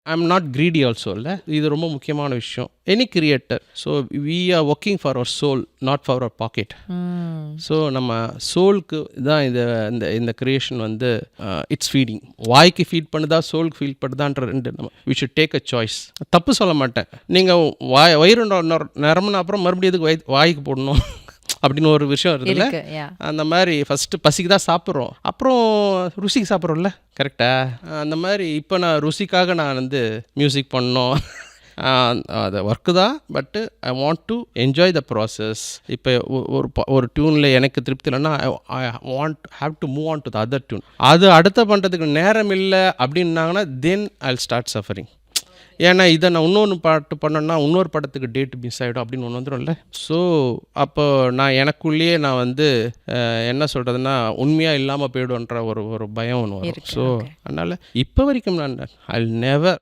I'm not greedy also இல்லை, இது ரொம்ப முக்கியமான விஷயம். Any creator, so we are working for our soul, not for our pocket. So நம்ம சோலுக்கு தான் இந்த இந்த கிரியேஷன் வந்து இட்ஸ் ஃபீடிங். வாய்க்கு ஃபீட் பண்ணுதா சோலுக்கு ஃபீட் பண்ணுதான்ற ரெண்டு நம்ம we should take a choice. தப்பு சொல்ல மாட்டேன், நீங்கள் வயிறு நிரம்பின அப்புறம் மறுபடியும் எதுக்கு வாய்க்கு போடணும் அப்படின்னு ஒரு விஷயம் இருக்குல்ல. அந்த மாதிரி ஃபஸ்ட்டு பசிக்கு தான் சாப்பிட்றோம், அப்புறம் ருசிக்கு சாப்பிட்றோம்ல, கரெக்டாக? அந்த மாதிரி இப்போ நான் ருசிக்காக நான் வந்து மியூசிக் பண்ணோம், அது ஒர்க்கு தான், பட்டு I want to enjoy the process. இப்போ ஒரு டியூனில் எனக்கு திருப்தி இல்லைன்னா I have to move on to the other tune. அது அடுத்த பண்ணுறதுக்கு நேரம் இல்லை அப்படின்னாங்கன்னா தென் ஐ வில் ஸ்டார்ட் சஃபரிங். ஏன்னா இதை நான் இன்னொன்று பாட்டு பண்ணேன்னா இன்னொரு படத்துக்கு டேட் மிஸ் ஆகிடும் அப்படின்னு ஒன்று வந்துடும்ல. ஸோ அப்போ நான் எனக்குள்ளேயே நான் வந்து என்ன சொல்கிறதுன்னா உண்மையாக இல்லாமல் போய்டுன்ற ஒரு பயம் ஒன்று வரும். ஸோ அதனால் இப்போ வரைக்கும் நான் ஐ நெவர்